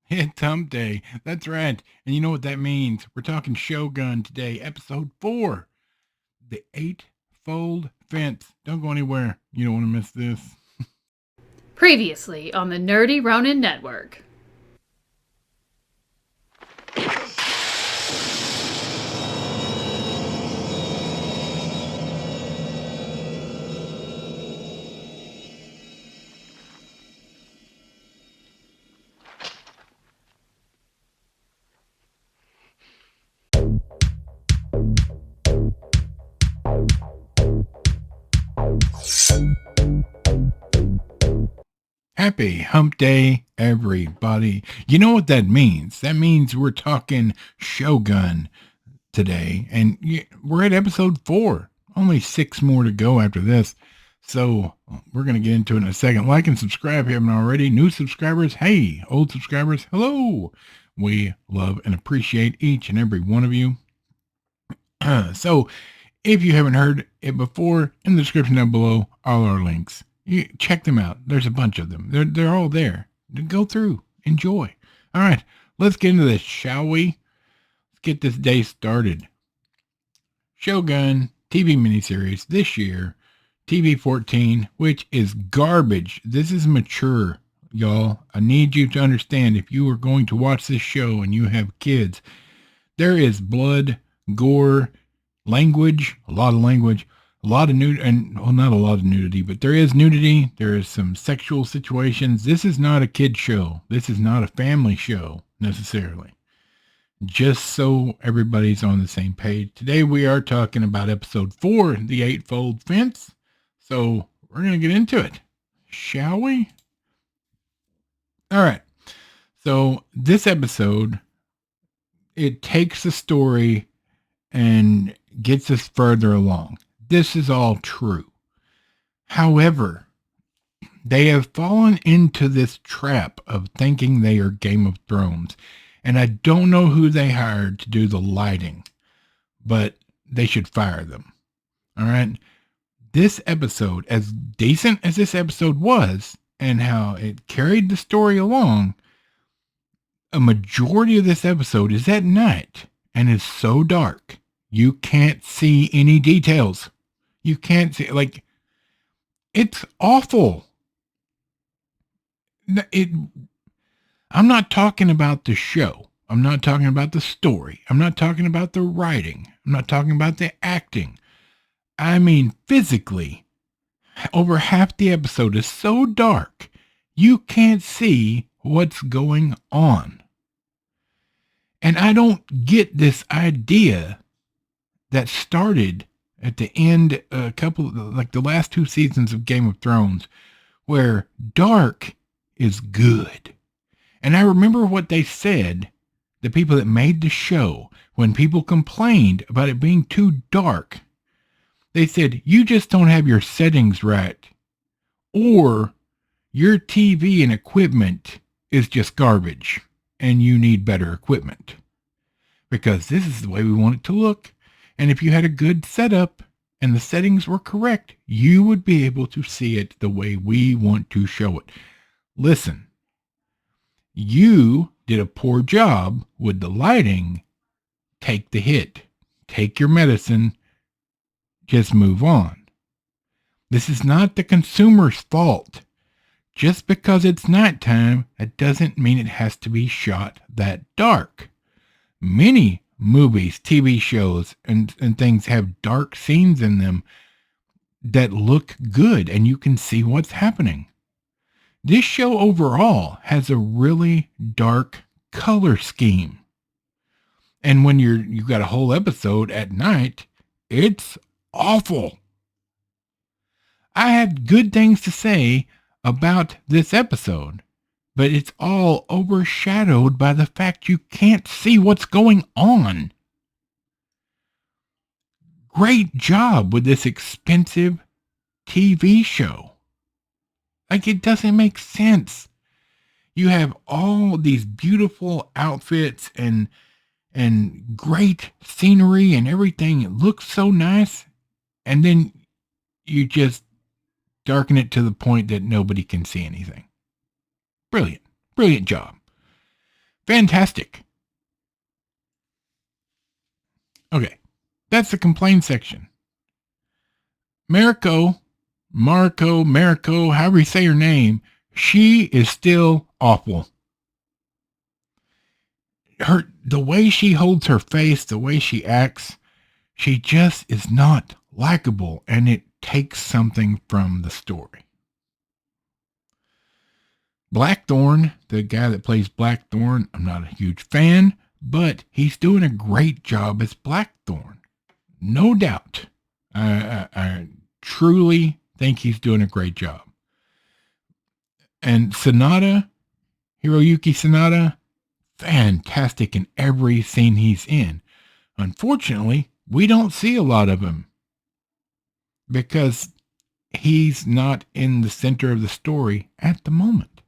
It's Humpday. That's right. And you know what that means? We're talking Shogun today, episode 4, the Eightfold Fence. Don't go anywhere. You don't want to miss this. Previously on the Nerdy Ronin Network. Happy Hump Day, everybody. You know what that means? That means we're talking Shogun today, and we're at episode 4. Only 6 more to go after this. So we're going to get into it in a second. Like and subscribe if you haven't already. New subscribers, hey. Old subscribers, hello. We love and appreciate each and every one of you. So if you haven't heard it before, in the description down below, all our links. You check them out. There's a bunch of them. They're all there. Go through. Enjoy. All right, let's get into this, shall we? Let's get this day started. Shogun TV miniseries this year, TV 14, which is garbage. This is mature, y'all. I need you to understand, if you are going to watch this show and you have kids, there is blood, gore, language, a lot of language, a lot of nudity, and well, not a lot of nudity, but there is nudity. There is some sexual situations. This is not a kid show. This is not a family show necessarily. Just so everybody's on the same page. Today we are talking about episode 4, the Eightfold Fence. So we're going to get into it, shall we? All right. So this episode, it takes the story and gets us further along. This is all true. However, they have fallen into this trap of thinking they are Game of Thrones. And I don't know who they hired to do the lighting, but they should fire them. All right. This episode, as decent as this episode was and how it carried the story along, a majority of this episode is at night and is so dark, you can't see any details. You can't see, like, it's awful. I'm not talking about the show. I'm not talking about the story. I'm not talking about the writing. I'm not talking about the acting. I mean, physically, over half the episode is so dark, you can't see what's going on. And I don't get this idea that started at the end, like the last 2 seasons of Game of Thrones, where dark is good. And I remember what they said, the people that made the show, when people complained about it being too dark. They said, you just don't have your settings right, or your TV and equipment is just garbage and you need better equipment, because this is the way we want it to look. And if you had a good setup and the settings were correct, you would be able to see it the way we want to show it. Listen, you did a poor job with the lighting. Take the hit. Take your medicine. Just move on. This is not the consumer's fault. Just because it's nighttime, that doesn't mean it has to be shot that dark. Many movies, TV shows, and things have dark scenes in them that look good and you can see what's happening. This show overall has a really dark color scheme. And when you've got a whole episode at night, it's awful. I have good things to say about this episode, but it's all overshadowed by the fact you can't see what's going on. Great job with this expensive TV show. Like, it doesn't make sense. You have all these beautiful outfits and great scenery and everything. It looks so nice. And then you just darken it to the point that nobody can see anything. Brilliant. Brilliant job. Fantastic. Okay, that's the complaint section. Mariko, however you say her name, she is still awful. The way she holds her face, the way she acts, she just is not likable, and it takes something from the story. Blackthorn, the guy that plays Blackthorn, I'm not a huge fan, but he's doing a great job as Blackthorn. No doubt. I truly think he's doing a great job. And Hiroyuki Sanada, fantastic in every scene he's in. Unfortunately, we don't see a lot of him because he's not in the center of the story at the moment.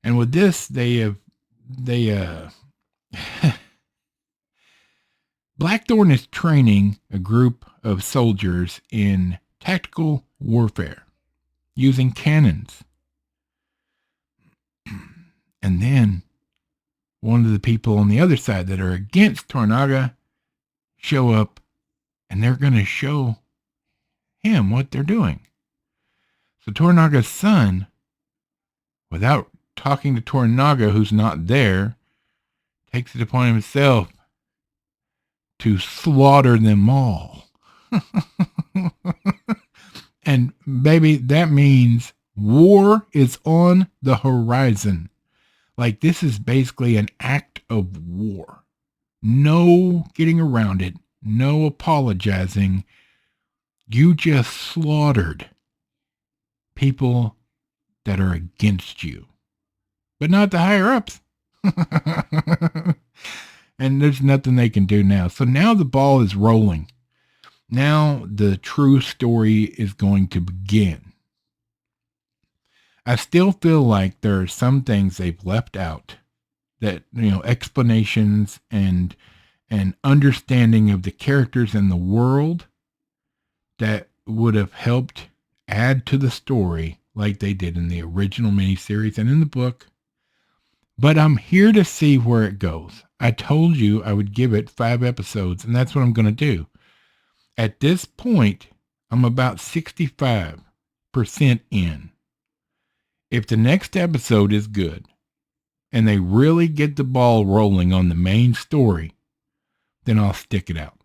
And with this, Blackthorn is training a group of soldiers in tactical warfare using cannons. And then one of the people on the other side that are against Toranaga show up, and they're going to show him what they're doing. So Toranaga's son, without talking to Toranaga, who's not there, takes it upon himself to slaughter them all. And baby, that means war is on the horizon. Like, this is basically an act of war. No getting around it. No apologizing. You just slaughtered people that are against you, but not the higher ups. And there's nothing they can do now. So now the ball is rolling. Now the true story is going to begin. I still feel like there are some things they've left out, that, explanations and understanding of the characters and the world that would have helped add to the story like they did in the original miniseries and in the book. But I'm here to see where it goes. I told you I would give it 5 episodes, and that's what I'm going to do. At this point, I'm about 65% in. If the next episode is good and they really get the ball rolling on the main story, then I'll stick it out.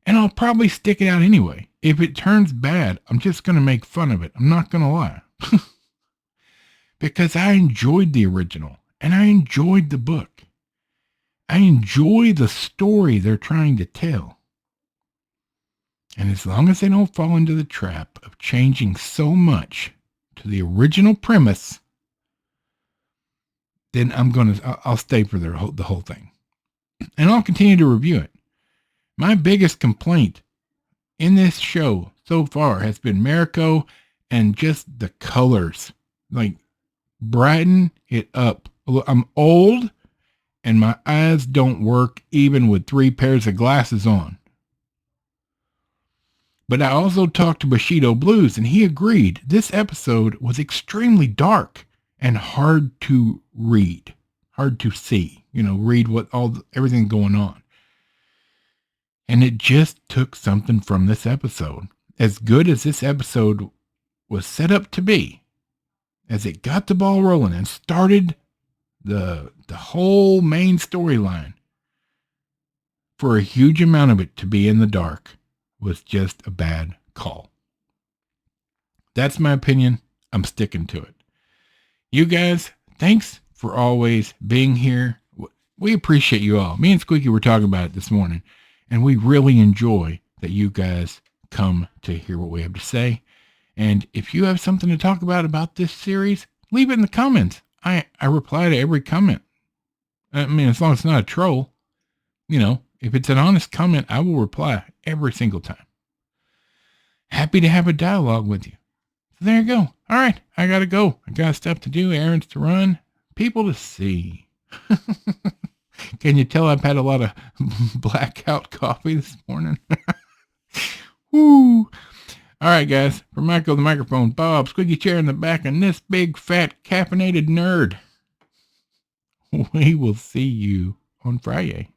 And I'll probably stick it out anyway. If it turns bad, I'm just going to make fun of it. I'm not going to lie. Because I enjoyed the original and I enjoyed the book. I enjoy the story they're trying to tell. And as long as they don't fall into the trap of changing so much to the original premise, then I'll stay for the whole thing. And I'll continue to review it. My biggest complaint in this show so far has been Mariko and just the colors. Like, brighten it up. I'm old and my eyes don't work even with 3 pairs of glasses on. But I also talked to Bushido Blues, and he agreed this episode was extremely dark and hard to read, hard to see, read everything going on. And it just took something from this episode. As good as this episode was set up to be, as it got the ball rolling and started the whole main storyline, for a huge amount of it to be in the dark was just a bad call. That's my opinion. I'm sticking to it. You guys, thanks for always being here. We appreciate you all. Me and Squeaky were talking about it this morning, and we really enjoy that you guys come to hear what we have to say. And if you have something to talk about this series, leave it in the comments. I reply to every comment. I mean, as long as it's not a troll, if it's an honest comment, I will reply every single time. Happy to have a dialogue with you. So there you go. All right, I got to go. I got stuff to do, errands to run, people to see. Can you tell I've had a lot of Blackout coffee this morning? Woo. All right, guys. For Michael, the microphone, Bob, squeaky chair in the back, and this big, fat, caffeinated nerd. We will see you on Friday.